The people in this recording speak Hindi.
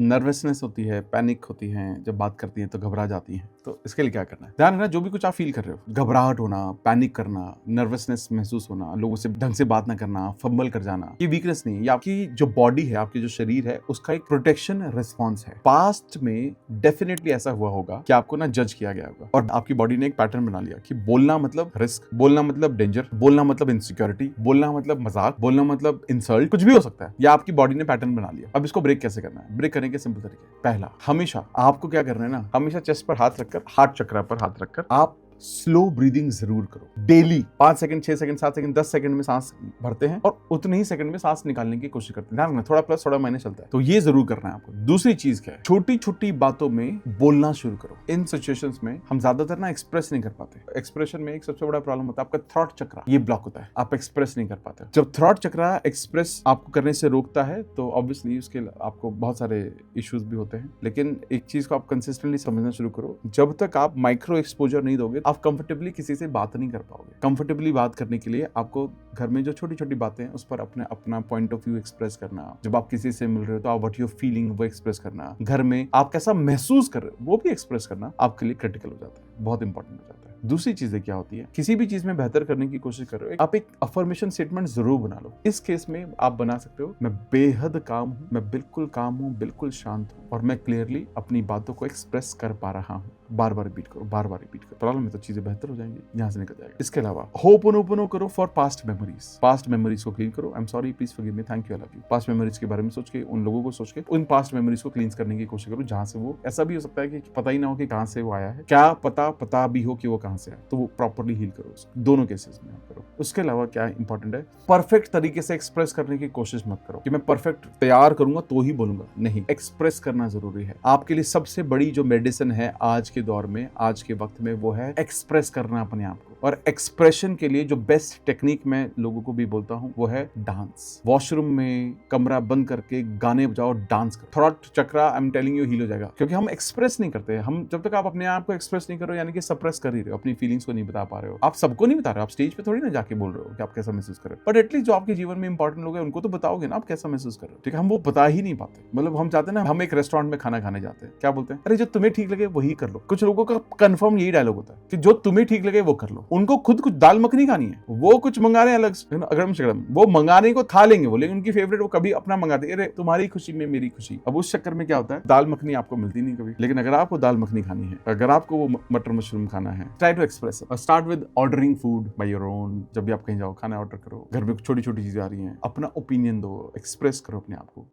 नर्वसनेस होती है, पैनिक होती हैं, जब बात करती हैं तो घबरा जाती हैं। तो इसके लिए क्या करना है? ध्यान रखना, जो भी कुछ आप फील कर रहे हो, घबराहट होना, पैनिक करना, नर्वसनेस महसूस होना, लोगों से ढंग से बात ना करना, फंबल कर जाना, ये वीकनेस नहीं है। ये आपकी जो बॉडी है, आपकी जो शरीर है, उसका एक प्रोटेक्शन रिस्पॉन्स है। पास्ट में डेफिनेटली ऐसा हुआ होगा कि आपको ना जज किया गया होगा और आपकी बॉडी ने एक पैटर्न बना लिया कि बोलना मतलब रिस्क, बोलना मतलब डेंजर, बोलना मतलब इनसिक्योरिटी, बोलना मतलब मजाक, बोलना मतलब इंसल्ट, कुछ भी हो सकता है। या आपकी बॉडी ने पैटर्न बना लिया। अब इसको ब्रेक कैसे करना है? ब्रेक करने के सिंपल तरीके। पहला, हमेशा आपको क्या करना है ना, हमेशा चेस्ट पर हाथ रखकर, हार्ट चक्र पर हाथ रखकर आप स्लो ब्रीदिंग जरूर करो। Daily 5 second, 6 second, 7 second, 10 second में सांस भरते हैं और उतने ही सेकंड में सांस निकालने की कोशिश करते हैं। ध्यान रखना, थोड़ा प्लस थोड़ा माइनस चलता है, तो ये जरूर करना है आपको। दूसरी चीज क्या है? छोटी छोटी बातों में बोलना शुरू करो। इन सिचुएशंस में हम ज्यादातर ना एक्सप्रेस नहीं कर पाते। एक्सप्रेशन में एक सबसे बड़ा प्रॉब्लम होता है आपका थ्रॉट चक्र, ये ब्लॉक होता है, आप एक्सप्रेस नहीं कर पाते। जब थ्रॉट चक्र एक्सप्रेस आपको करने से रोकता है तो ऑब्वियसली उसके आपको बहुत सारे इश्यूज भी होते हैं। लेकिन एक चीज को आप कंसिस्टेंटली समझना शुरू करो, जब तक आप माइक्रो एक्सपोजर नहीं दोगे आप कंफर्टेबली किसी से बात नहीं कर पाओगे। कंफर्टेबली बात करने के लिए आपको घर में जो छोटी छोटी बातें हैं उस पर अपना पॉइंट ऑफ व्यू एक्सप्रेस करना। जब आप किसी से मिल रहे हो तो आप व्हाट यू फीलिंग वो एक्सप्रेस करना। घर में आप कैसा महसूस कर रहे हो वो भी एक्सप्रेस करना आपके लिए क्रिटिकल हो जाता है, बहुत इंपॉर्टेंट हो जाता है। दूसरी चीजें क्या होती है, किसी भी चीज में बेहतर करने की कोशिश कर रहे हो, आप एक अफर्मेशन स्टेटमेंट जरूर बना लो। इस केस में आप बना सकते हो, मैं बेहद काम हूं, मैं बिल्कुल काम हूं, बिल्कुल शांत हूं और मैं क्लियरली अपनी बातों को एक्सप्रेस कर पा रहा हूं। बार बार रिपीट करो, बार बार रिपीट करो। प्रॉब्लम में तो चीजें बेहतर हो जाएंगी, यहां से निकल जाएगा। इसके अलावा होपोनोपोनो करो for past memories. Past memories को क्लीन करो। I am sorry, please forgive me, thank you, I love you. Past memories के बारे में सोच के, उन लोगों को सोच के, उन पास्ट मेमोरीज को क्लींस करने की कोशिश करो जहां से वो, ऐसा भी हो सकता है कि पता ही ना हो कि कहां से वो आया है, क्या पता भी हो कि वो कहां से आया, तो वो प्रॉपर्ली हील करो उसको। दोनों केसेस में आप करो। उसके अलावा क्या इंपॉर्टेंट है, परफेक्ट तरीके से एक्सप्रेस करने की कोशिश मत करो कि मैं परफेक्ट तैयार करूंगा तो ही बोलूंगा। नहीं, एक्सप्रेस करना जरूरी है। आपके लिए सबसे बड़ी जो मेडिसिन है आज के दौर में, आज के वक्त में, वो है एक्सप्रेस करना अपने आप को। और एक्सप्रेशन के लिए जो बेस्ट टेक्निक मैं लोगों को भी बोलता हूं वो है डांस। वॉशरूम में कमरा बंद करके गाने बजाओ, डांस करो। Throat chakra I am telling you heal हो जाएगा, क्योंकि हम एक्सप्रेस नहीं करते। हम जब तक आप अपने आप को एक्सप्रेस नहीं करो, यानी कि सप्रेस कर ही रहे हो, अपनी फीलिंग्स को नहीं बता पा रहे हो। आप सबको नहीं बता रहे हो, आप स्टेज पे थोड़ी ना जाके बोल रहे हो कि आप कैसा महसूस कर रहे हो, बट एटलीस्ट जो आपके जीवन में इंपॉर्टेंट लोग हैं उनको तो बताओगे ना आप कैसा महसूस कर रहे हो। ठीक है, हम वो बता ही नहीं पाते। मतलब हम चाहते हैं ना, हम एक रेस्टोरेंट में खाना खाने जाते हैं, क्या बोलते हैं, अरे जो तुम्हें ठीक लगे वही कर लो। कुछ लोगों का कंफर्म यही डायलॉग होता है कि जो तुम्हें ठीक लगे वो कर लो। उनको खुद कुछ दाल मखनी खानी है, वो कुछ मंगा रहे हैं अलग से, अगड़म शगड़म, वो मंगाने को खा लेंगे वो, लेकिन उनकी फेवरेट वो कभी अपना मंगाते, अरे तुम्हारी खुशी में मेरी खुशी। अब उस चक्कर में क्या होता है, दाल मखनी आपको मिलती नहीं कभी। लेकिन अगर आपको दाल मखनी खानी है, अगर आपको वो मटर मशरूम खाना है, try to express it. Start with ordering food by your own. जब भी आप कहीं जाओ, खाना ऑर्डर करो, घर में छोटी छोटी चीजें आ रही हैं, अपना ओपिनियन दो, एक्सप्रेस करो अपने आप को।